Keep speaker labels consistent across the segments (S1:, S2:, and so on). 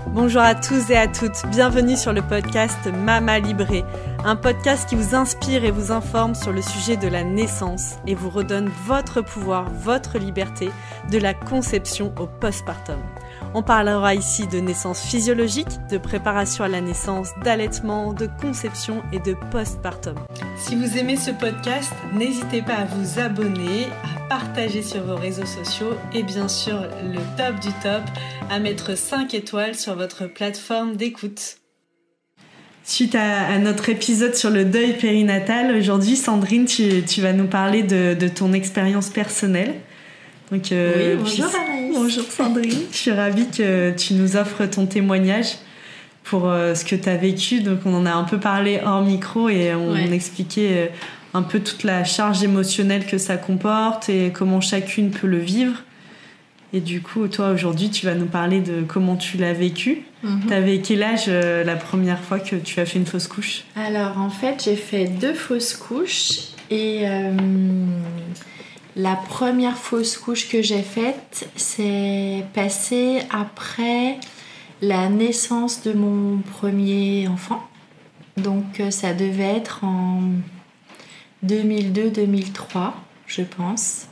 S1: Bonjour à tous et à toutes, bienvenue sur le podcast Mama Librée, un podcast qui vous inspire et vous informe sur le sujet de la naissance et vous redonne votre pouvoir, votre liberté, de la conception au postpartum. On parlera ici de naissance physiologique, de préparation à la naissance, d'allaitement, de conception et de postpartum. Si vous aimez ce podcast, n'hésitez pas à vous abonner, à partager sur vos réseaux sociaux et bien sûr, le top du top, à mettre 5 étoiles sur votre plateforme d'écoute. Suite à notre épisode sur le deuil périnatal, aujourd'hui Sandrine, tu vas nous parler de ton expérience personnelle. Donc,
S2: oui, bonjour Anaïs.
S1: Bonjour Sandrine, je suis ravie que tu nous offres ton témoignage pour ce que tu as vécu. Donc on en a un peu parlé hors micro et on expliquait un peu toute la charge émotionnelle que ça comporte et comment chacune peut le vivre. Et du coup, toi aujourd'hui, tu vas nous parler de comment tu l'as vécu. T'avais quel âge la première fois que tu as fait une fausse couche ?
S2: Alors en fait, j'ai fait 2 fausses couches et la première fausse couche que j'ai faite, c'est passé après la naissance de mon premier enfant. Donc ça devait être en 2002-2003, je pense.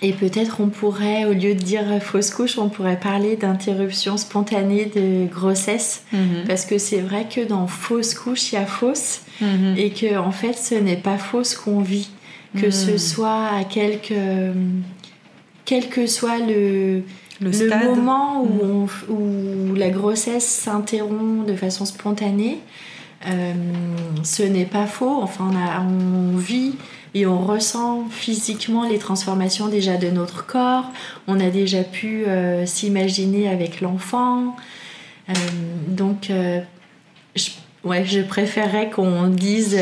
S2: Et peut-être on pourrait, au lieu de dire fausse couche, on pourrait parler d'interruption spontanée de grossesse. Parce que c'est vrai que dans fausse couche, il y a fausse. Et que en fait, ce n'est pas faux ce qu'on vit. Que ce soit à quel que soit le moment où la grossesse s'interrompt de façon spontanée, ce n'est pas faux. Enfin, on vit et on ressent physiquement les transformations déjà de notre corps. On a déjà pu s'imaginer avec l'enfant. Je préférerais qu'on dise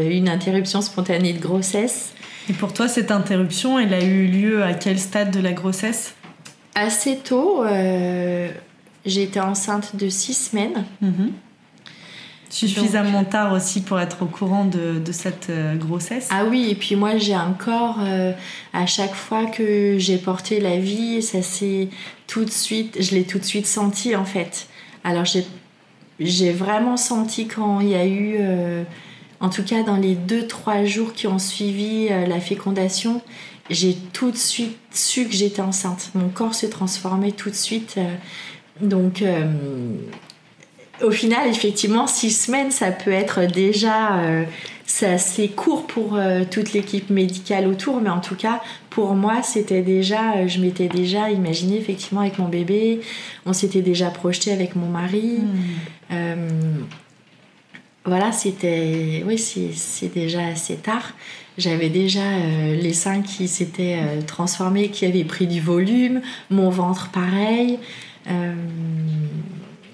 S2: une interruption spontanée de grossesse.
S1: Et pour toi, cette interruption, elle a eu lieu à quel stade de la grossesse ?
S2: Assez tôt. J'étais enceinte de 6 semaines.
S1: Suffisamment tard aussi pour être au courant de cette grossesse.
S2: Ah oui, et puis moi j'ai un corps, à chaque fois que j'ai porté la vie, ça c'est tout de suite, je l'ai tout de suite senti en fait. Alors j'ai vraiment senti quand il y a eu, en tout cas dans les 2-3 jours qui ont suivi la fécondation, j'ai tout de suite su que j'étais enceinte. Mon corps se transformait tout de suite. Au final, effectivement, 6 semaines, ça peut être déjà... c'est assez court pour toute l'équipe médicale autour, mais en tout cas, pour moi, c'était déjà... je m'étais déjà imaginée, effectivement, avec mon bébé. On s'était déjà projeté avec mon mari. Voilà, c'était... Oui, c'est déjà assez tard. J'avais déjà les seins qui s'étaient transformés, qui avaient pris du volume. Mon ventre, pareil.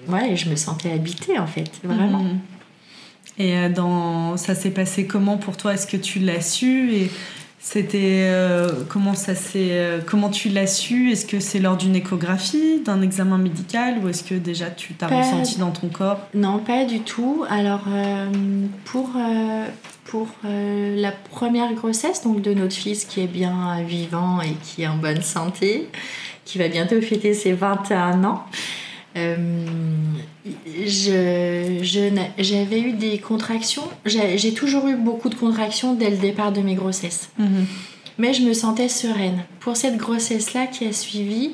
S2: Ouais, je me sentais habitée en fait, vraiment.
S1: Et ça s'est passé comment pour toi ? Est-ce que tu l'as su ? Et c'était comment tu l'as su ? Est-ce que c'est lors d'une échographie, d'un examen médical, ou est-ce que déjà tu t'as ressenti dans ton corps ?
S2: Non, pas du tout. Alors pour la première grossesse, donc de notre fils qui est bien vivant et qui est en bonne santé, qui va bientôt fêter ses 21 ans. J'avais eu des contractions. J'ai toujours eu beaucoup de contractions dès le départ de mes grossesses. Mais je me sentais sereine. Pour cette grossesse-là qui a suivi,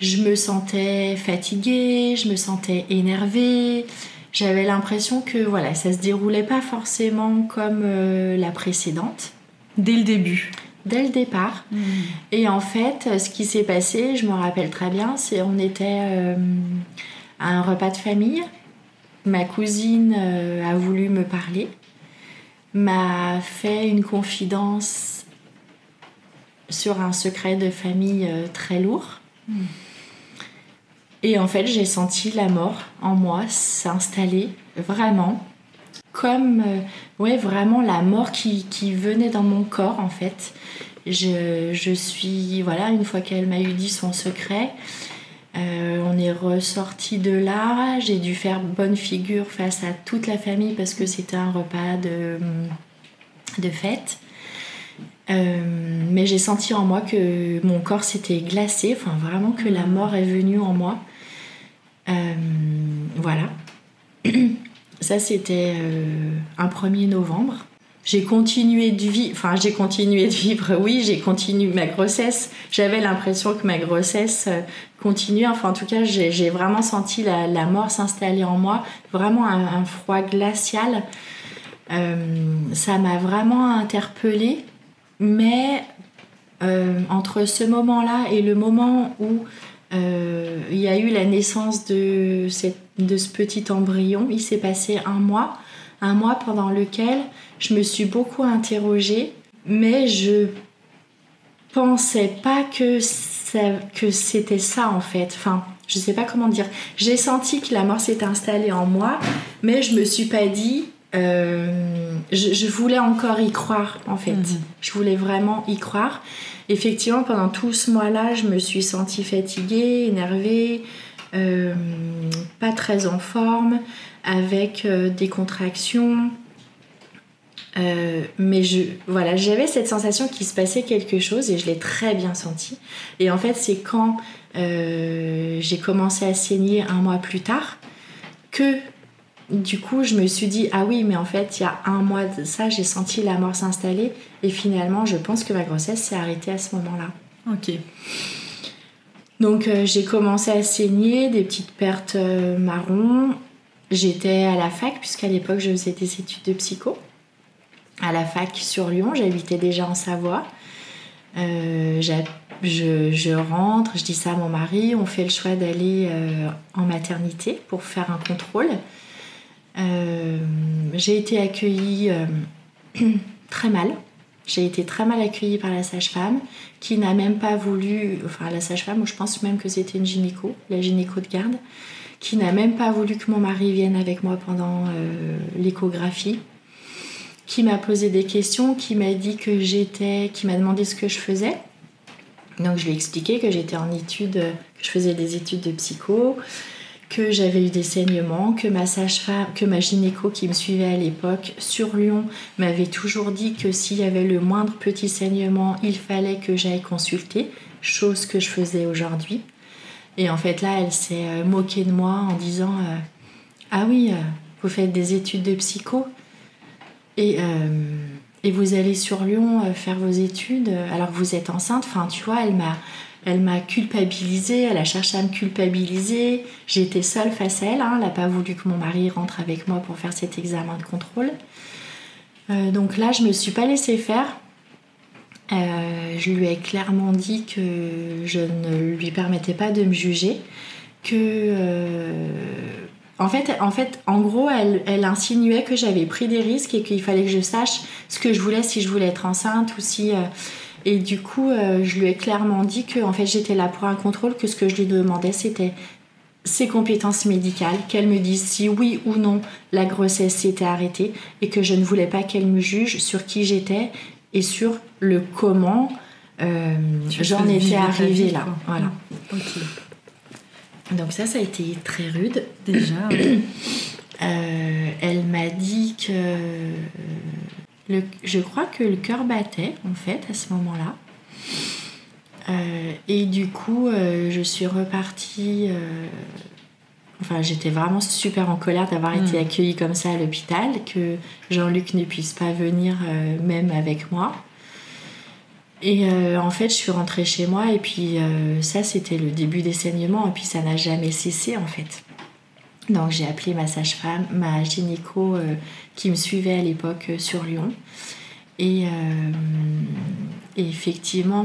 S2: je me sentais fatiguée, je me sentais énervée. J'avais l'impression que voilà, ça se déroulait pas forcément comme la précédente.
S1: Dès le début.
S2: Dès le départ. Et en fait, ce qui s'est passé, je me rappelle très bien, c'est on était à un repas de famille. Ma cousine a voulu me parler, m'a fait une confidence sur un secret de famille très lourd. Et en fait, j'ai senti la mort en moi s'installer, vraiment. Comme vraiment la mort qui venait dans mon corps en fait. Je suis, voilà, une fois qu'elle m'a eu dit son secret, on est ressorti de là. J'ai dû faire bonne figure face à toute la famille parce que c'était un repas de fête. Mais j'ai senti en moi que mon corps s'était glacé, enfin vraiment que la mort est venue en moi. Voilà. Ça, c'était un 1er novembre. J'ai continué de vivre, oui, j'ai continué ma grossesse. J'avais l'impression que ma grossesse continuait. Enfin, en tout cas, j'ai vraiment senti la mort s'installer en moi. Vraiment un froid glacial. Ça m'a vraiment interpellée. Mais entre ce moment-là et le moment où il y a eu la naissance de ce petit embryon, il s'est passé un mois pendant lequel je me suis beaucoup interrogée, mais je pensais pas que c'était ça en fait. Enfin, je sais pas comment dire. J'ai senti que la mort s'était installée en moi, mais je me suis pas dit. Je voulais encore y croire en fait. Je voulais vraiment y croire. Effectivement, pendant tout ce mois-là, je me suis sentie fatiguée, énervée, pas très en forme, avec des contractions. Mais j'avais cette sensation qu'il se passait quelque chose et je l'ai très bien senti. Et en fait, c'est quand j'ai commencé à saigner 1 mois plus tard que du coup, je me suis dit, ah oui, mais en fait, il y a 1 mois de ça, j'ai senti la mort s'installer. Et finalement, je pense que ma grossesse s'est arrêtée à ce moment-là.
S1: Ok.
S2: Donc, j'ai commencé à saigner, des petites pertes marron. J'étais à la fac, puisqu'à l'époque, je faisais des études de psycho. À la fac sur Lyon, j'habitais déjà en Savoie. Je rentre, je dis ça à mon mari, on fait le choix d'aller en maternité pour faire un contrôle. J'ai été accueillie très mal. J'ai été très mal accueillie par la sage-femme qui n'a même pas voulu, enfin la sage-femme, je pense même que c'était une gynéco, la gynéco de garde, qui n'a même pas voulu que mon mari vienne avec moi pendant l'échographie, qui m'a posé des questions, qui m'a demandé ce que je faisais. Donc je lui ai expliqué que j'étais en études, que je faisais des études de psycho, que j'avais eu des saignements, que ma gynéco qui me suivait à l'époque sur Lyon m'avait toujours dit que s'il y avait le moindre petit saignement, il fallait que j'aille consulter, chose que je faisais aujourd'hui. Et en fait là, elle s'est moquée de moi en disant ah oui, vous faites des études de psycho et vous allez sur Lyon faire vos études alors que vous êtes enceinte. Enfin, tu vois, elle m'a culpabilisée, elle a cherché à me culpabiliser. J'étais seule face à elle, hein. Elle n'a pas voulu que mon mari rentre avec moi pour faire cet examen de contrôle. Donc là, je ne me suis pas laissée faire. Je lui ai clairement dit que je ne lui permettais pas de me juger. En gros, elle insinuait que j'avais pris des risques et qu'il fallait que je sache ce que je voulais, si je voulais être enceinte ou si... Et du coup, je lui ai clairement dit que en fait, j'étais là pour un contrôle, que ce que je lui demandais, c'était ses compétences médicales, qu'elle me dise si oui ou non la grossesse s'était arrêtée et que je ne voulais pas qu'elle me juge sur qui j'étais et sur le comment j'en étais arrivée là. Voilà.
S1: Okay.
S2: Donc ça a été très rude.
S1: Déjà.
S2: Elle m'a dit que... je crois que le cœur battait, en fait, à ce moment-là. Et du coup, je suis repartie... j'étais vraiment super en colère d'avoir été accueillie comme ça à l'hôpital, que Jean-Luc ne puisse pas venir même avec moi. Et en fait, je suis rentrée chez moi et puis ça, c'était le début des saignements et puis ça n'a jamais cessé, en fait. Donc j'ai appelé ma sage-femme, ma gynéco qui me suivait à l'époque sur Lyon. Et effectivement,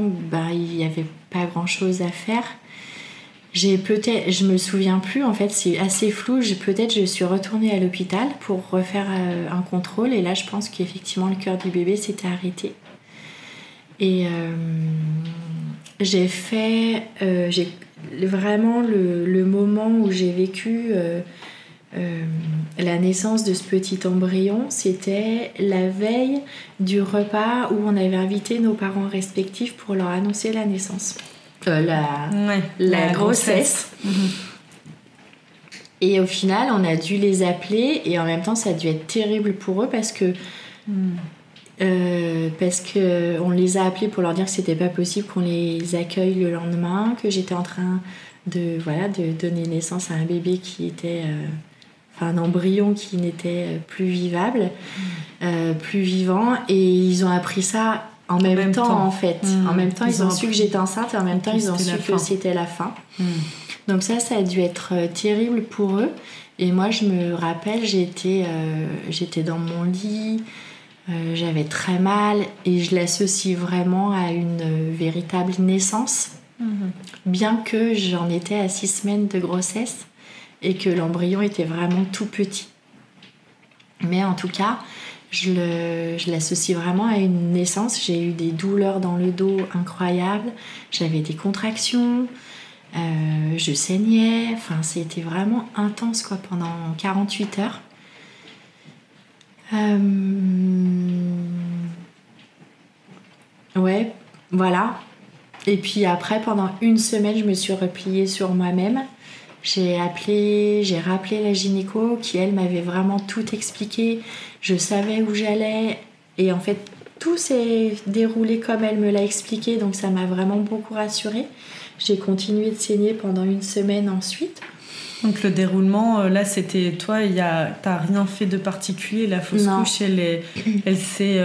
S2: il n'y avait pas grand-chose à faire. Je me souviens plus, en fait, c'est assez flou. Je suis retournée à l'hôpital pour refaire un contrôle. Et là, je pense qu'effectivement, le cœur du bébé s'était arrêté. Et j'ai vraiment le moment où j'ai vécu la naissance de ce petit embryon, c'était la veille du repas où on avait invité nos parents respectifs pour leur annoncer la naissance, la grossesse. Et au final, on a dû les appeler et en même temps, ça a dû être terrible pour eux parce que parce qu'on les a appelés pour leur dire que c'était pas possible qu'on les accueille le lendemain, que j'étais en train de donner naissance à un bébé qui était... un embryon qui n'était plus vivable, plus vivant. Et ils ont appris ça en même temps, en fait. En même temps, ils ont su que j'étais enceinte et en même temps, ils ont su que c'était la fin. Donc ça a dû être terrible pour eux. Et moi, je me rappelle, j'étais dans mon lit, j'avais très mal et je l'associe vraiment à une véritable naissance. Bien que j'en étais à 6 semaines de grossesse et que l'embryon était vraiment tout petit. Mais en tout cas, je l'associe vraiment à une naissance. J'ai eu des douleurs dans le dos incroyables, j'avais des contractions, je saignais, enfin c'était vraiment intense quoi, pendant 48 heures. Ouais, voilà. Et puis après, pendant 1 semaine, je me suis repliée sur moi-même. J'ai rappelé la gynéco qui, elle, m'avait vraiment tout expliqué. Je savais où j'allais. Et en fait, tout s'est déroulé comme elle me l'a expliqué. Donc, ça m'a vraiment beaucoup rassurée. J'ai continué de saigner pendant 1 semaine ensuite.
S1: Donc, le déroulement, là, c'était toi, t'as rien fait de particulier. La fausse couche, elle s'est...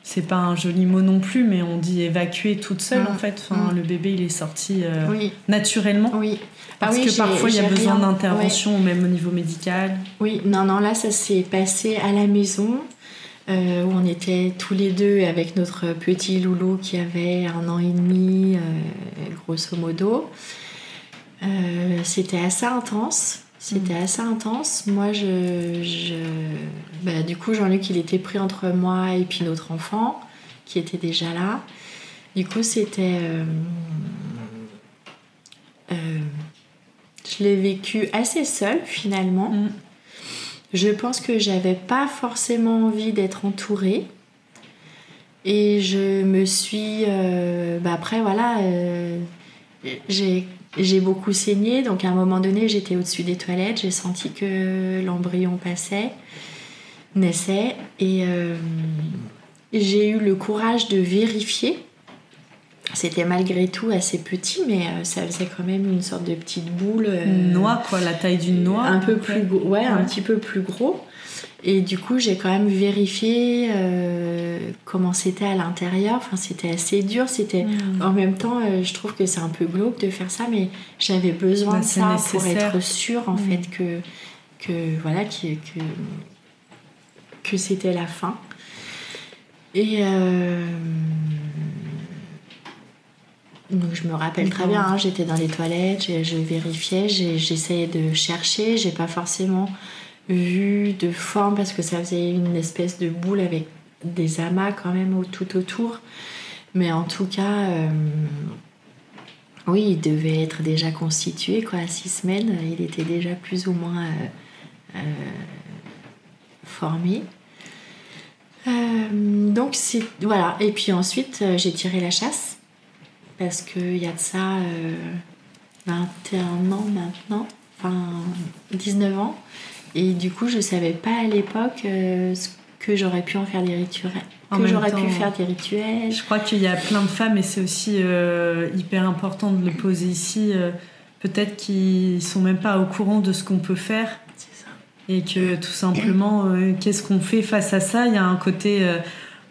S1: c'est pas un joli mot non plus, mais on dit évacuer toute seule, en fait. Enfin, le bébé, il est sorti naturellement.
S2: Oui.
S1: Parce que parfois, il y a besoin d'intervention, même au niveau médical.
S2: Oui, non, là, ça s'est passé à la maison, où on était tous les deux avec notre petit loulou qui avait 1 an et demi, grosso modo. C'était assez intense. Moi, du coup, Jean-Luc, il était pris entre moi et puis notre enfant, qui était déjà là. Du coup, c'était... je l'ai vécu assez seule, finalement. Je pense que j'avais pas forcément envie d'être entourée. Et je me suis... après, voilà... J'ai beaucoup saigné, donc à un moment donné, j'étais au-dessus des toilettes, j'ai senti que l'embryon naissait, et j'ai eu le courage de vérifier. C'était malgré tout assez petit, mais ça faisait quand même une sorte de petite boule.
S1: Une noix, quoi, la taille d'une noix.
S2: Un peu plus gros, un petit peu plus gros. Et du coup, j'ai quand même vérifié comment c'était à l'intérieur. Enfin, c'était assez dur. En même temps, je trouve que c'est un peu glauque de faire ça, mais j'avais besoin de ça pour être sûre, en fait, que c'était la fin. Et donc, je me rappelle très bien, j'étais dans les toilettes, je vérifiais, j'essayais de chercher. J'ai pas forcément vu de forme parce que ça faisait une espèce de boule avec des amas quand même tout autour, mais en tout cas oui, il devait être déjà constitué quoi, à 6 semaines, il était déjà plus ou moins formé. Donc voilà, et puis ensuite j'ai tiré la chasse parce qu'il y a de ça 21 ans maintenant, enfin 19 ans. Et du coup, je savais pas à l'époque que j'aurais pu en faire des rituels. Faire des rituels.
S1: Je crois qu'il y a plein de femmes, et c'est aussi hyper important de le poser ici, peut-être qu'ils sont même pas au courant de ce qu'on peut faire.
S2: C'est ça.
S1: Et que tout simplement, qu'est-ce qu'on fait face à ça ? Il y a un côté,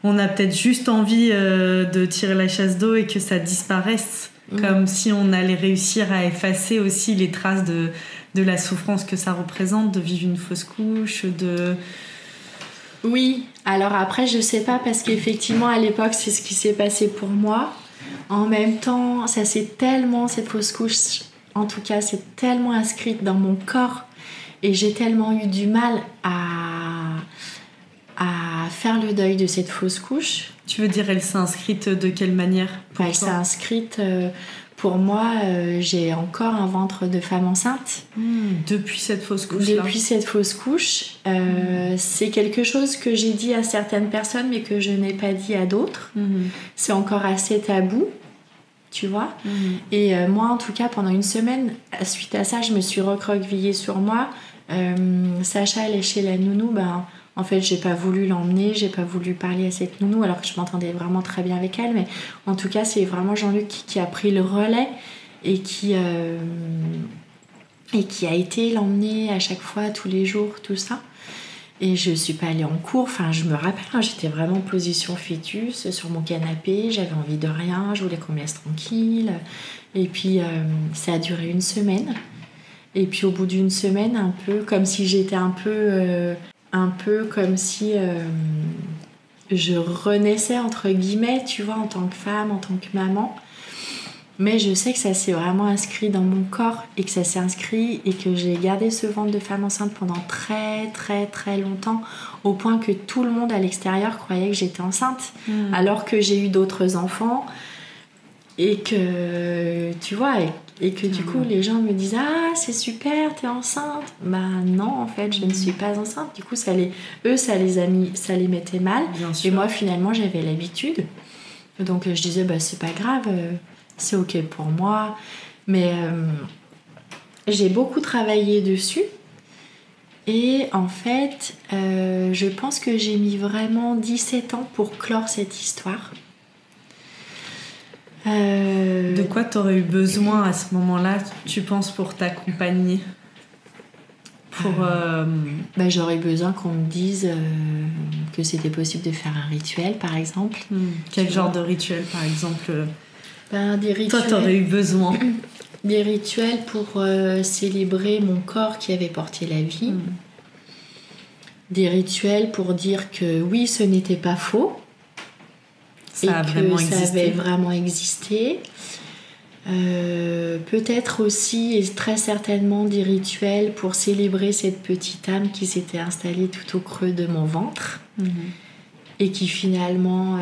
S1: on a peut-être juste envie de tirer la chasse d'eau et que ça disparaisse. Comme si on allait réussir à effacer aussi les traces de la souffrance que ça représente, de vivre une fausse couche,
S2: Oui, alors après je sais pas, parce qu'effectivement à l'époque c'est ce qui s'est passé pour moi. En même temps, cette fausse couche, en tout cas c'est tellement inscrite dans mon corps, et j'ai tellement eu du mal à faire le deuil de cette fausse couche.
S1: Tu veux dire, elle s'est inscrite de quelle manière pour
S2: Elle s'est inscrite, pour moi, j'ai encore un ventre de femme enceinte.
S1: Depuis cette fausse couche-là.
S2: Depuis cette fausse couche. C'est quelque chose que j'ai dit à certaines personnes, mais que je n'ai pas dit à d'autres. C'est encore assez tabou, tu vois. Et moi, en tout cas, pendant 1 semaine, suite à ça, je me suis recroquevillée sur moi. Sacha allait chez la nounou, En fait, j'ai pas voulu l'emmener, j'ai pas voulu parler à cette nounou, alors que je m'entendais vraiment très bien avec elle. Mais en tout cas, c'est vraiment Jean-Luc qui a pris le relais et qui a été l'emmener à chaque fois, tous les jours, tout ça. Et je suis pas allée en cours, enfin je me rappelle, hein, j'étais vraiment en position fœtus sur mon canapé, j'avais envie de rien, je voulais qu'on me laisse tranquille. Et puis ça a duré 1 semaine. Et puis au bout d'1 semaine, un peu comme si j'étais un peu comme si je renaissais entre guillemets, tu vois, en tant que femme, en tant que maman. Mais je sais que ça s'est vraiment inscrit dans mon corps et que ça s'est inscrit et que j'ai gardé ce ventre de femme enceinte pendant très très très longtemps, au point que tout le monde à l'extérieur croyait que j'étais enceinte, alors que j'ai eu d'autres enfants et que, tu vois, et que du coup les gens me disent « Ah, c'est super, t'es enceinte !» Bah non, en fait, je ne suis pas enceinte. Du coup, ça les mettait mal. Et moi, finalement, j'avais l'habitude. Donc je disais « Bah c'est pas grave, c'est ok pour moi. » Mais j'ai beaucoup travaillé dessus. Et en fait, je pense que j'ai mis vraiment 17 ans pour clore cette histoire.
S1: De quoi t'aurais eu besoin à ce moment-là, tu penses, pour t'accompagner?
S2: J'aurais besoin qu'on me dise que c'était possible de faire un rituel, par exemple.
S1: Quel genre de rituel, par exemple?
S2: Des rituels.
S1: Toi, t'aurais eu besoin
S2: des rituels pour célébrer mon corps qui avait porté la vie. Des rituels pour dire que oui, ce n'était pas faux. Ça avait vraiment existé. Peut-être aussi et très certainement des rituels pour célébrer cette petite âme qui s'était installée tout au creux de mon ventre et qui finalement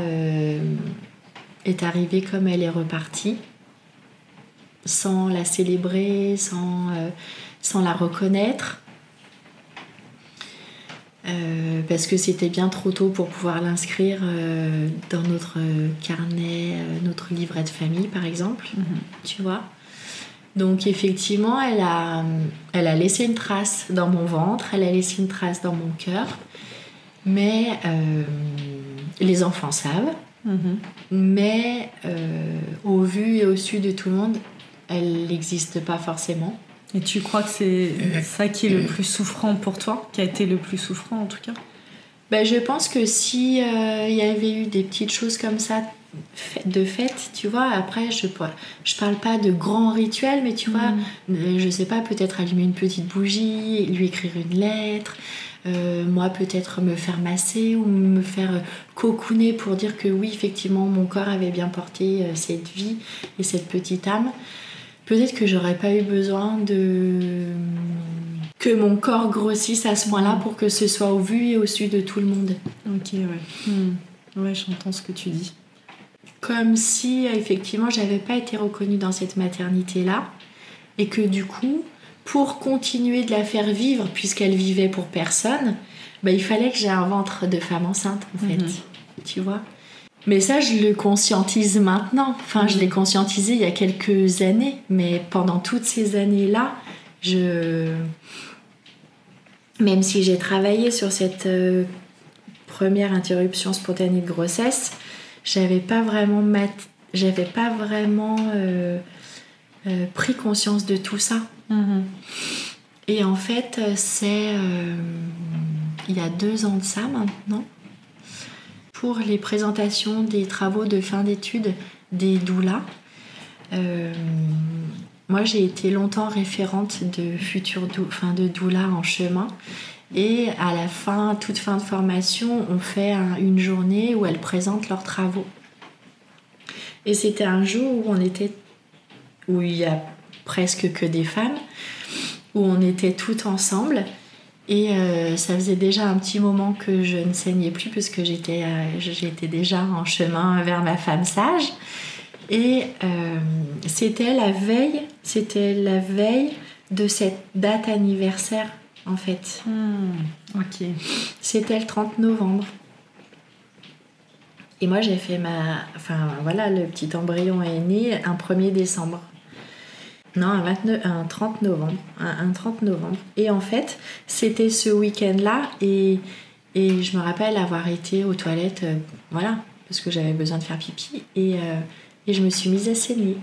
S2: est arrivée comme elle est repartie, sans la célébrer, sans la reconnaître. Parce que c'était bien trop tôt pour pouvoir l'inscrire dans notre carnet, notre livret de famille par exemple, tu vois. Donc effectivement, elle a laissé une trace dans mon ventre, elle a laissé une trace dans mon cœur, mais les enfants savent, mais au vu et au su de tout le monde, elle n'existe pas forcément.
S1: Et tu crois que c'est ça qui est le plus souffrant pour toi, qui a été le plus souffrant en tout cas?
S2: Je pense que si y avait eu des petites choses comme ça de fait, tu vois, après je parle pas de grands rituels, mais tu vois, je sais pas, peut-être allumer une petite bougie, lui écrire une lettre, moi peut-être me faire masser ou me faire cocooner pour dire que oui, effectivement, mon corps avait bien porté cette vie et cette petite âme. Peut-être que j'aurais pas eu besoin que mon corps grossisse à ce point-là pour que ce soit au vu et au su de tout le monde.
S1: Ok, ouais. Ouais, j'entends ce que tu dis.
S2: Comme si, effectivement, j'avais pas été reconnue dans cette maternité-là et que du coup, pour continuer de la faire vivre, puisqu'elle vivait pour personne, il fallait que j'ai un ventre de femme enceinte, en fait. Tu vois ? Mais ça, je le conscientise maintenant. Enfin, je l'ai conscientisé il y a quelques années. Mais pendant toutes ces années-là, même si j'ai travaillé sur cette première interruption spontanée de grossesse, j'avais pas vraiment pris conscience de tout ça. Et en fait, c'est il y a 2 ans de ça maintenant, pour les présentations des travaux de fin d'études des doulas. Moi, j'ai été longtemps référente de doula en chemin. Et à la fin, toute fin de formation, on fait une journée où elles présentent leurs travaux. Et c'était un jour où il y a presque que des femmes, où on était toutes ensemble. Et ça faisait déjà un petit moment que je ne saignais plus parce que j'étais déjà en chemin vers ma femme sage. Et c'était la veille de cette date anniversaire, en fait.
S1: Ok.
S2: C'était le 30 novembre. Et moi, j'ai fait le petit embryon est né un 1er décembre. Non, un 30 novembre. Un 30 novembre. Et en fait, c'était ce week-end-là. Et Et je me rappelle avoir été aux toilettes, voilà, parce que j'avais besoin de faire pipi. Et je me suis mise à saigner.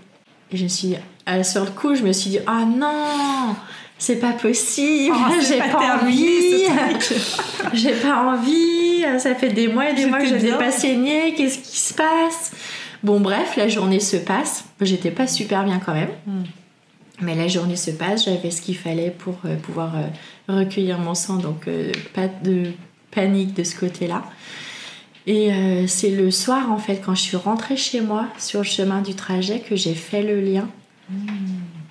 S2: Et je me suis dit, sur le coup, je me suis dit, oh non, c'est pas possible, j'ai pas envie, j'ai pas envie, ça fait des mois et des mois que je n'ai pas saigné, qu'est-ce qui se passe? Bon, bref, la journée se passe. J'étais pas super bien quand même. Mais la journée se passe, j'avais ce qu'il fallait pour pouvoir recueillir mon sang, donc pas de panique de ce côté-là. Et c'est le soir, en fait, quand je suis rentrée chez moi, sur le chemin du trajet, que j'ai fait le lien.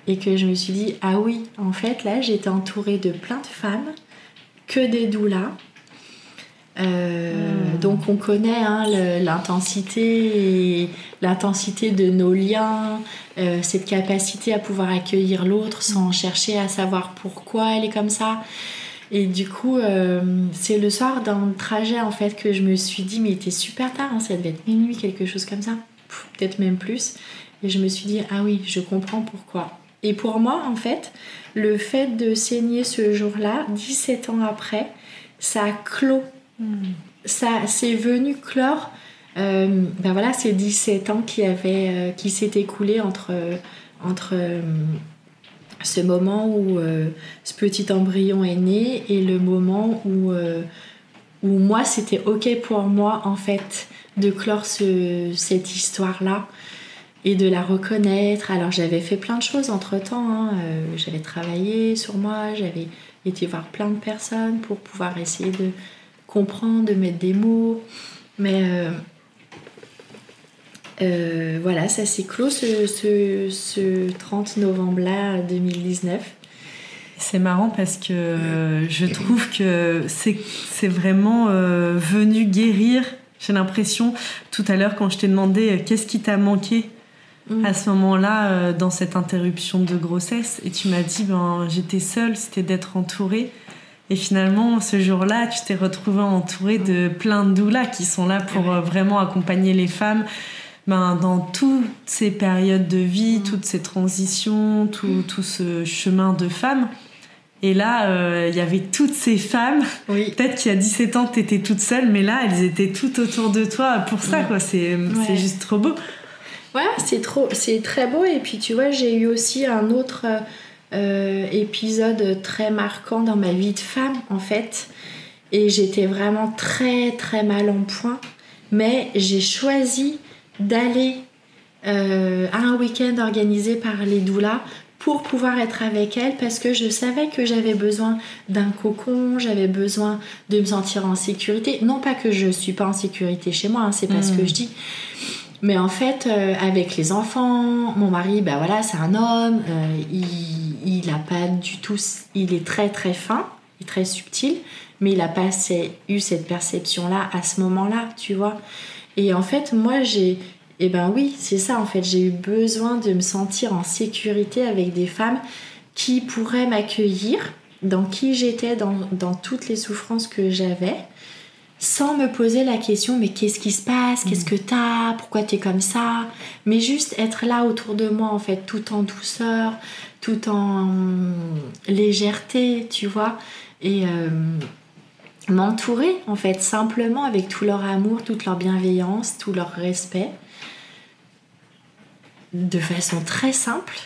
S2: Et que je me suis dit, ah oui, en fait, là, j'étais entourée de plein de femmes, que des doulas. Donc on connaît l'intensité de nos liens, cette capacité à pouvoir accueillir l'autre sans chercher à savoir pourquoi elle est comme ça. Et du coup, c'est le soir dans le trajet en fait que je me suis dit, mais il était super tard, ça devait être minuit, quelque chose comme ça, peut-être même plus. Et je me suis dit, ah oui, je comprends pourquoi. Et pour moi, en fait, le fait de saigner ce jour-là, 17 ans après, ça a clos. Ça, c'est venu clore ces 17 ans qui s'est écoulé entre ce moment où ce petit embryon est né et le moment où moi c'était ok pour moi en fait de clore cette histoire-là et de la reconnaître. Alors j'avais fait plein de choses entre temps, j'avais travaillé sur moi, j'avais été voir plein de personnes pour pouvoir essayer de comprendre, de mettre des mots, mais voilà, ça s'est clos ce 30 novembre-là 2019.
S1: C'est marrant parce que je trouve que c'est vraiment venu guérir. J'ai l'impression, tout à l'heure quand je t'ai demandé qu'est-ce qui t'a manqué à ce moment-là dans cette interruption de grossesse, et tu m'as dit j'étais seule, c'était d'être entourée. Et finalement, ce jour-là, tu t'es retrouvée entourée de plein de doulas qui sont là pour vraiment accompagner les femmes dans toutes ces périodes de vie, toutes ces transitions, tout ce chemin de femme. Et là, il y avait toutes ces femmes. Oui. Peut-être qu'il y a 17 ans, tu étais toute seule, mais là, elles étaient toutes autour de toi pour ça, quoi. C'est juste trop beau.
S2: Ouais, c'est très beau. Et puis, tu vois, j'ai eu aussi un autre... épisode très marquant dans ma vie de femme en fait, et j'étais vraiment très très mal en point, mais j'ai choisi d'aller à un week-end organisé par les doulas pour pouvoir être avec elles, parce que je savais que j'avais besoin d'un cocon, j'avais besoin de me sentir en sécurité. Non pas que je suis pas en sécurité chez moi, c'est pas ce que je dis. Mais en fait, avec les enfants, mon mari, c'est un homme, il a pas du tout, il est très très fin, il est très subtil, mais il n'a pas eu cette perception-là à ce moment-là, tu vois. Et en fait, moi, oui, c'est ça en fait, j'ai eu besoin de me sentir en sécurité avec des femmes qui pourraient m'accueillir, dans qui j'étais, dans toutes les souffrances que j'avais, sans me poser la question, mais qu'est-ce qui se passe, qu'est-ce que t'as, pourquoi t'es comme ça, mais juste être là autour de moi en fait, tout en douceur, tout en légèreté, tu vois, et m'entourer en fait simplement avec tout leur amour, toute leur bienveillance, tout leur respect, de façon très simple.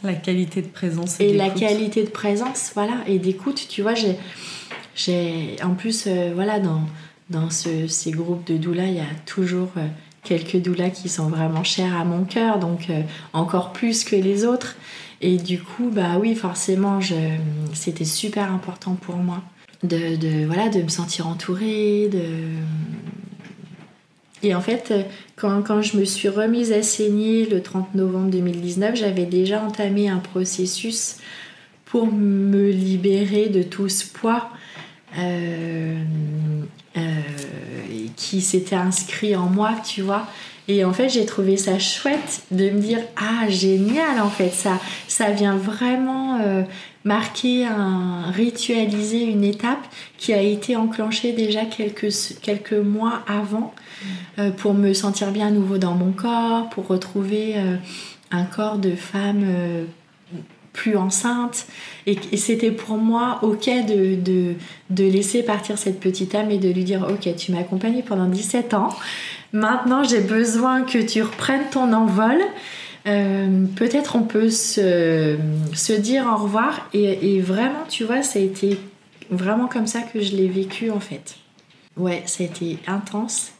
S1: La qualité de présence
S2: et la qualité de présence, voilà, et d'écoute, tu vois. J'ai en plus, dans ces groupes de doulas, il y a toujours quelques doulas qui sont vraiment chères à mon cœur, donc encore plus que les autres. Et du coup, oui, forcément, c'était super important pour moi de me sentir entourée. Et en fait, quand je me suis remise à saigner le 30 novembre 2019, j'avais déjà entamé un processus pour me libérer de tout ce poids qui s'était inscrit en moi, tu vois. Et en fait, j'ai trouvé ça chouette de me dire, ah, génial, en fait, ça vient vraiment marquer, ritualiser une étape qui a été enclenchée déjà quelques mois avant, pour me sentir bien à nouveau dans mon corps, pour retrouver un corps de femme plus enceinte. Et c'était pour moi ok de laisser partir cette petite âme et de lui dire ok, tu m'as accompagnée pendant 17 ans, maintenant j'ai besoin que tu reprennes ton envol. Peut-être on peut se dire au revoir et vraiment, tu vois, ça a été vraiment comme ça que je l'ai vécu en fait. Ouais, ça a été intense.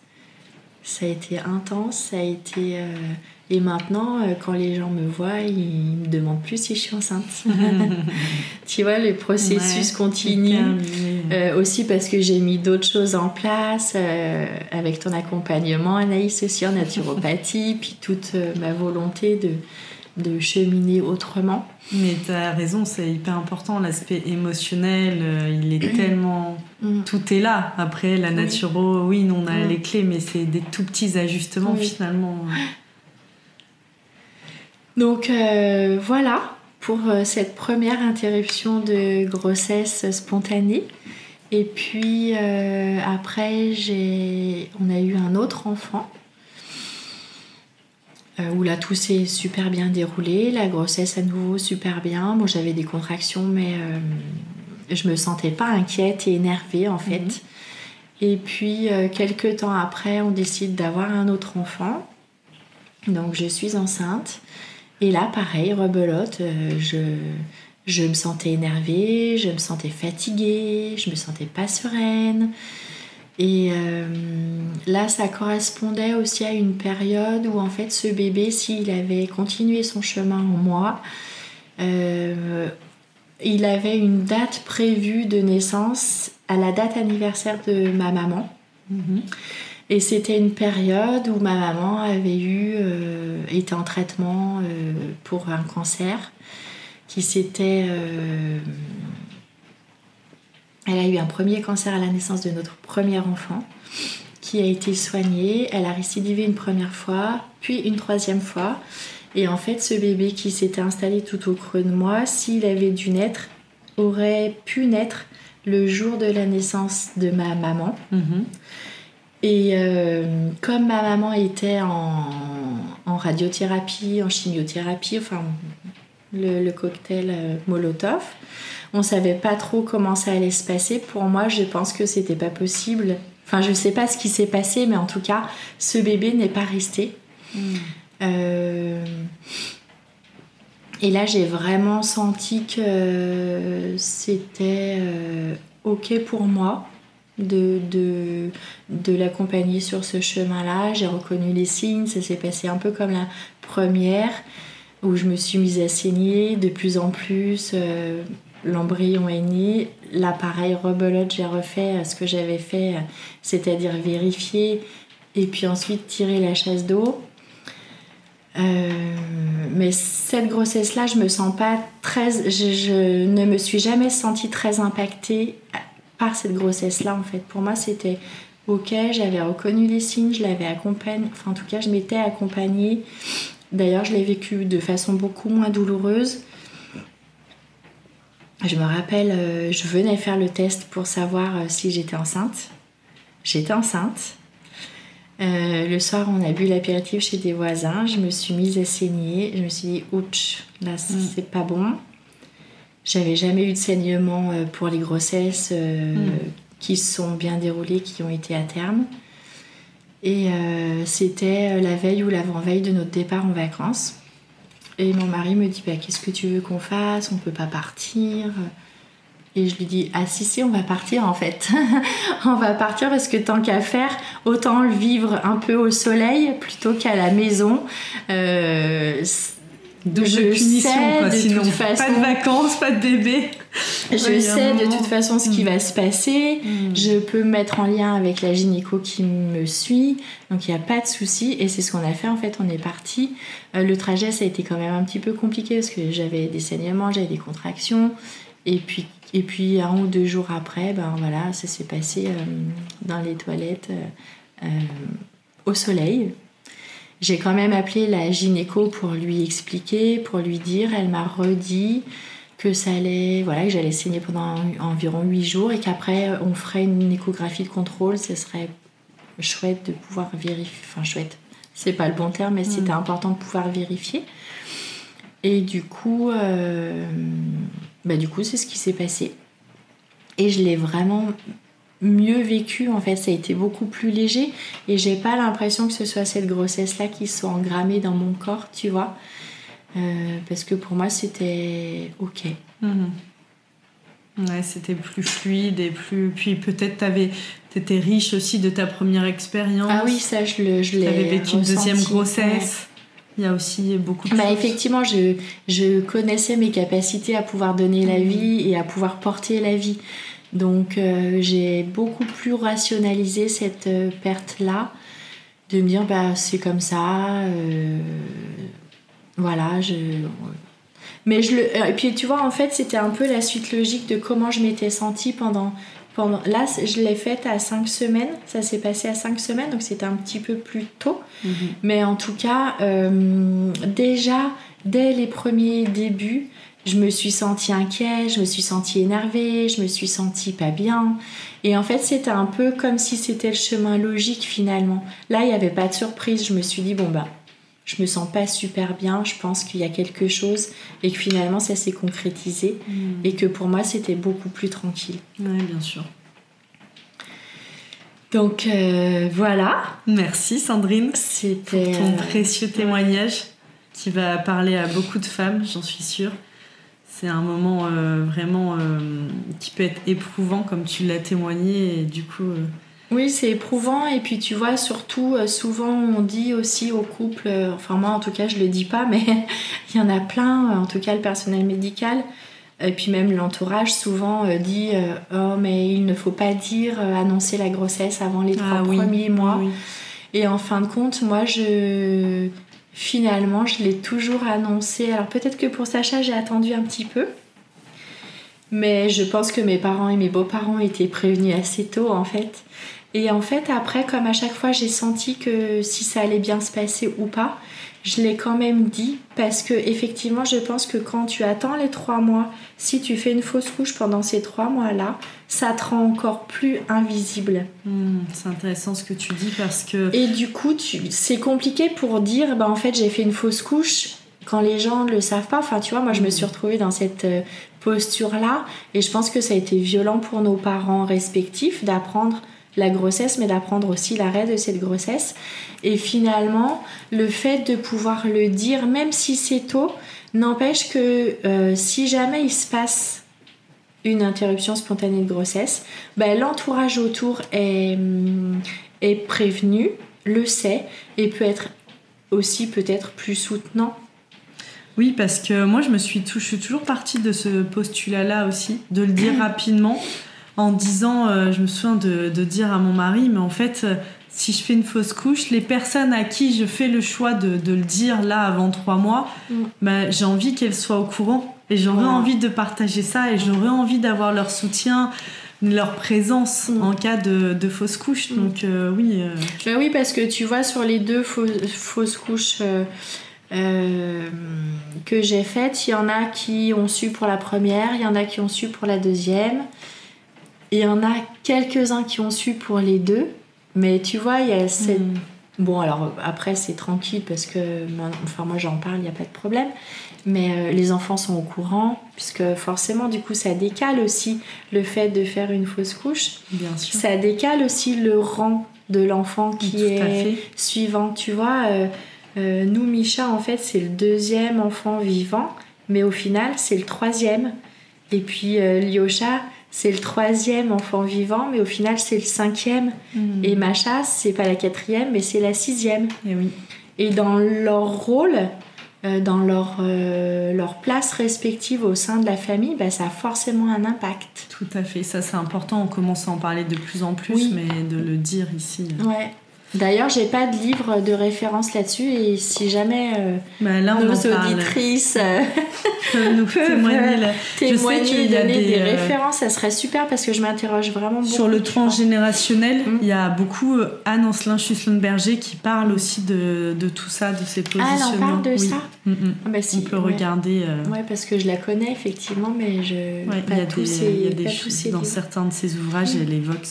S2: Et maintenant, quand les gens me voient, ils me demandent plus si je suis enceinte. Tu vois, le processus continue. Aussi parce que j'ai mis d'autres choses en place, avec ton accompagnement, Anaïs, aussi en naturopathie, puis toute ma volonté de cheminer autrement.
S1: Mais tu as raison, c'est hyper important, l'aspect émotionnel, il est tellement... Tout est là. Après, la naturo, oui, on a les clés, mais c'est des tout petits ajustements finalement. Donc voilà pour cette première interruption de grossesse spontanée. Et puis après, on a eu un autre enfant. Où là tout s'est super bien déroulé, la grossesse à nouveau super bien. Moi j'avais des contractions mais je me sentais pas inquiète et énervée en fait. Et puis quelques temps après on décide d'avoir un autre enfant, donc je suis enceinte et là pareil, rebelote, je me sentais énervée, je me sentais fatiguée, je me sentais pas sereine. Et là, ça correspondait aussi à une période où, en fait, ce bébé, s'il avait continué son chemin en moi, il avait une date prévue de naissance à la date anniversaire de ma maman. Et c'était une période où ma maman avait était en traitement pour un cancer qui s'était... Elle a eu un premier cancer à la naissance de notre premier enfant qui a été soigné. Elle a récidivé une première fois, puis une troisième fois. Et en fait, ce bébé qui s'était installé tout au creux de moi, s'il avait dû naître, aurait pu naître le jour de la naissance de ma maman. Et comme ma maman était en radiothérapie, en chimiothérapie, enfin le cocktail Molotov, on savait pas trop comment ça allait se passer. Pour moi, je pense que c'était pas possible. Enfin, je sais pas ce qui s'est passé, mais en tout cas, ce bébé n'est pas resté. Et là, j'ai vraiment senti que c'était ok pour moi de l'accompagner sur ce chemin-là. J'ai reconnu les signes, ça s'est passé un peu comme la première, où je me suis mise à saigner de plus en plus. L'embryon est né. Là, pareil, rebelote, j'ai refait ce que j'avais fait, c'est-à-dire vérifier et puis ensuite tirer la chasse d'eau. Mais cette grossesse-là, je ne me suis jamais sentie très impactée par cette grossesse-là, en fait. Pour moi, c'était ok, j'avais reconnu les signes, je l'avais accompagnée, enfin en tout cas, je m'étais accompagnée. D'ailleurs, je l'ai vécu de façon beaucoup moins douloureuse. Je me rappelle, je venais faire le test pour savoir si j'étais enceinte. J'étais enceinte. Le soir, on a bu l'apéritif chez des voisins. Je me suis mise à saigner. Je me suis dit, ouch, là, c'est pas bon. J'avais jamais eu de saignement pour les grossesses qui se sont bien déroulées, qui ont été à terme. Et c'était la veille ou l'avant-veille de notre départ en vacances. Et mon mari me dit, qu'est-ce que tu veux qu'on fasse ? On peut pas partir. Et je lui dis, ah si, on va partir en fait. On va partir parce que tant qu'à faire, autant le vivre un peu au soleil plutôt qu'à la maison. Double punition, quoi, sinon
S2: façon,
S1: pas de vacances, pas de bébé.
S2: Je sais de toute façon ce qui va se passer. Je peux me mettre en lien avec la gynéco qui me suit, donc il n'y a pas de souci. Et c'est ce qu'on a fait en fait. On est parti. Le trajet, ça a été quand même un petit peu compliqué parce que j'avais des saignements, j'avais des contractions. Et puis 1 ou 2 jours après, voilà, ça s'est passé dans les toilettes au soleil. J'ai quand même appelé la gynéco pour lui expliquer, pour lui dire. Elle m'a redit que ça allait, voilà, que j'allais saigner pendant environ 8 jours et qu'après on ferait une échographie de contrôle. Ce serait chouette de pouvoir vérifier. Enfin chouette, c'est pas le bon terme, mais c'était important de pouvoir vérifier. Et du coup, c'est ce qui s'est passé. Et je l'ai vraiment mieux vécu, en fait. Ça a été beaucoup plus léger. Et j'ai pas l'impression que ce soit cette grossesse-là qui soit engrammée dans mon corps, tu vois. Parce que pour moi, c'était OK.
S1: Ouais, c'était plus fluide et plus... Puis peut-être t'étais riche aussi de ta première expérience.
S2: Ah oui, ça, je l'ai
S1: T'avais vécu une deuxième grossesse.
S2: Ouais.
S1: Il y a aussi beaucoup de choses.
S2: Effectivement, je connaissais mes capacités à pouvoir donner la vie et à pouvoir porter la vie. Donc, j'ai beaucoup plus rationalisé cette perte-là, de me dire, c'est comme ça, voilà, Mais et puis, tu vois, en fait, c'était un peu la suite logique de comment je m'étais sentie pendant... Là, je l'ai faite à 5 semaines. Ça s'est passé à 5 semaines, donc c'était un petit peu plus tôt. Mais en tout cas, déjà, dès les premiers débuts, je me suis sentie inquiète, je me suis sentie énervée, je me suis sentie pas bien. Et en fait, c'était un peu comme si c'était le chemin logique, finalement. Là, il n'y avait pas de surprise. Je me suis dit, je me sens pas super bien, je pense qu'il y a quelque chose, et que finalement ça s'est concrétisé, et que pour moi c'était beaucoup plus tranquille.
S1: Oui, bien sûr.
S2: Donc voilà.
S1: Merci Sandrine.
S2: C'était
S1: pour ton précieux témoignage qui va parler à beaucoup de femmes, j'en suis sûre. C'est un moment vraiment qui peut être éprouvant comme tu l'as témoigné, et du coup...
S2: Oui, c'est éprouvant, et puis tu vois, surtout, souvent on dit aussi aux couples, enfin moi en tout cas je le dis pas, mais il y en a plein, en tout cas le personnel médical, et puis même l'entourage souvent dit oh mais il ne faut pas dire annoncer la grossesse avant les 3 premiers mois. Oui. Et en fin de compte, moi finalement je l'ai toujours annoncé. Alors peut-être que pour Sacha j'ai attendu un petit peu, mais je pense que mes parents et mes beaux-parents étaient prévenus assez tôt en fait. Et en fait, après, comme à chaque fois, j'ai senti que si ça allait bien se passer ou pas, je l'ai quand même dit, parce que effectivement, je pense que quand tu attends les 3 mois, si tu fais une fausse couche pendant ces 3 mois-là, ça te rend encore plus invisible.
S1: C'est intéressant ce que tu dis, parce que...
S2: Et du coup, c'est compliqué pour dire, en fait, j'ai fait une fausse couche, quand les gens ne le savent pas. Enfin, tu vois, moi, je me suis retrouvée dans cette posture-là, et je pense que ça a été violent pour nos parents respectifs d'apprendre la grossesse, mais d'apprendre aussi l'arrêt de cette grossesse. Et finalement, le fait de pouvoir le dire, même si c'est tôt, n'empêche que si jamais il se passe une interruption spontanée de grossesse, l'entourage autour est prévenu, le sait, et peut être aussi peut-être plus soutenant.
S1: Oui, parce que moi je suis toujours partie de ce postulat-là aussi, de le dire rapidement, en disant, je me souviens de dire à mon mari, mais en fait, si je fais une fausse couche, les personnes à qui je fais le choix de le dire là avant 3 mois, j'ai envie qu'elles soient au courant, et j'aurais envie de partager ça, et j'aurais envie d'avoir leur soutien, leur présence en cas de fausse couche. Donc oui.
S2: Oui, parce que tu vois, sur les 2 fausses couches que j'ai faites, il y en a qui ont su pour la première, il y en a qui ont su pour la deuxième. Il y en a quelques-uns qui ont su pour les 2, mais tu vois, il y a cette... Bon, alors après, c'est tranquille parce que moi j'en parle, il n'y a pas de problème, mais les enfants sont au courant, puisque forcément, du coup, ça décale aussi le fait de faire une fausse couche.
S1: Bien sûr.
S2: Ça décale aussi le rang de l'enfant qui est suivant. Tu vois, nous, Micha, en fait, c'est le 2e enfant vivant, mais au final, c'est le 3e. Et puis, Lyosha... c'est le 3e enfant vivant, mais au final, c'est le 5e. Et Macha, c'est pas la 4e, mais c'est la 6e.
S1: Et oui.
S2: Et dans leur rôle, dans leur place respective au sein de la famille, ça a forcément un impact.
S1: Tout à fait. Ça, c'est important. On commence à en parler de plus en plus, mais de le dire ici...
S2: Ouais. D'ailleurs, j'ai pas de livre de référence là-dessus, et si jamais
S1: là,
S2: nos auditrices
S1: peuvent nous témoigner,
S2: et donner des références, ça serait super, parce que je m'interroge vraiment beaucoup.
S1: Sur le transgénérationnel, il y a beaucoup Anne Ancelin Schusslenberger qui parle aussi de tout ça, de ces positionnements.
S2: Ah, elle en parle de ça. Ah bah si,
S1: on peut regarder.
S2: Ouais, parce que je la connais effectivement, mais
S1: il y a des choses dans certains de ses ouvrages, elle évoque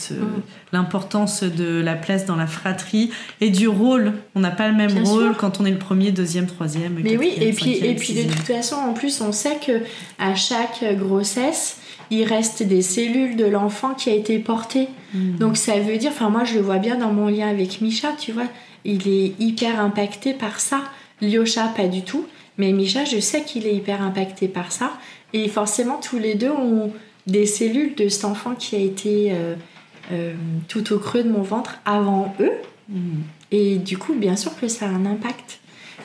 S1: l'importance de la place dans la fratrie et du rôle. On n'a pas le même rôle quand on est le premier, deuxième, troisième.
S2: Mais oui, et puis de toute façon, en plus, on sait que à chaque grossesse, il reste des cellules de l'enfant qui a été porté. Donc ça veut dire, enfin moi je le vois bien dans mon lien avec Misha, tu vois, il est hyper impacté par ça. Lyosha, pas du tout, mais Misha, je sais qu'il est hyper impacté par ça. Et forcément, tous les deux ont des cellules de cet enfant qui a été tout au creux de mon ventre avant eux. Et du coup, bien sûr que ça a un impact.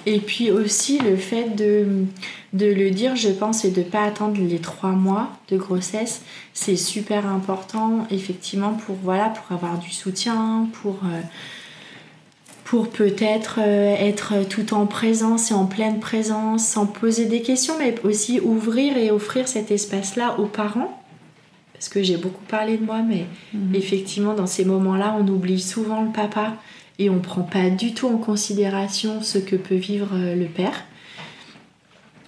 S2: Et puis aussi le fait de le dire, je pense, et de ne pas attendre les 3 mois de grossesse, c'est super important, effectivement, pour avoir du soutien, pour peut-être être tout en présence et en pleine présence, sans poser des questions, mais aussi ouvrir et offrir cet espace-là aux parents. Parce que j'ai beaucoup parlé de moi, mais effectivement, dans ces moments-là, on oublie souvent le papa et on ne prend pas du tout en considération ce que peut vivre le père.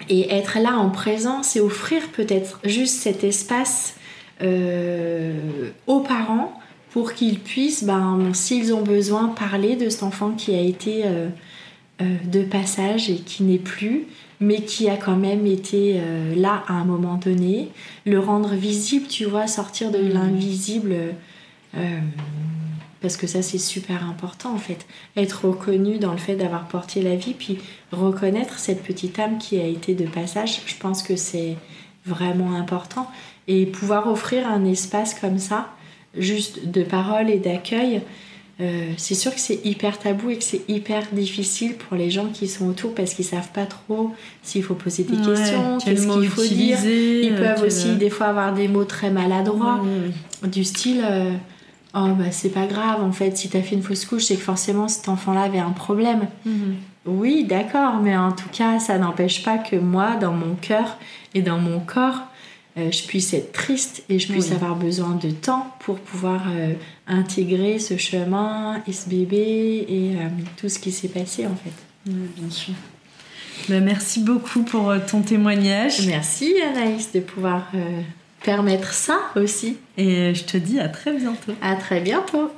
S2: Et être là en présence et offrir peut-être juste cet espace aux parents pour qu'ils puissent, s'ils ont besoin, parler de cet enfant qui a été de passage et qui n'est plus, mais qui a quand même été là à un moment donné. Le rendre visible, tu vois, sortir de l'invisible... parce que ça c'est super important en fait, être reconnu dans le fait d'avoir porté la vie, puis reconnaître cette petite âme qui a été de passage, je pense que c'est vraiment important. Et pouvoir offrir un espace comme ça, juste de parole et d'accueil, c'est sûr que c'est hyper tabou et que c'est hyper difficile pour les gens qui sont autour parce qu'ils savent pas trop s'il faut poser des questions, qu'est-ce qu'il faut dire. Ils peuvent aussi des fois avoir des mots très maladroits, du style... oh c'est pas grave en fait, si t'as fait une fausse couche c'est que forcément cet enfant-là avait un problème. Oui d'accord, mais en tout cas ça n'empêche pas que moi dans mon cœur et dans mon corps je puisse être triste et je puisse avoir besoin de temps pour pouvoir intégrer ce chemin et ce bébé et tout ce qui s'est passé en fait.
S1: Bien sûr. Merci beaucoup pour ton témoignage.
S2: Merci Anaïs de pouvoir permettre ça aussi.
S1: Et je te dis à très bientôt.
S2: À très bientôt.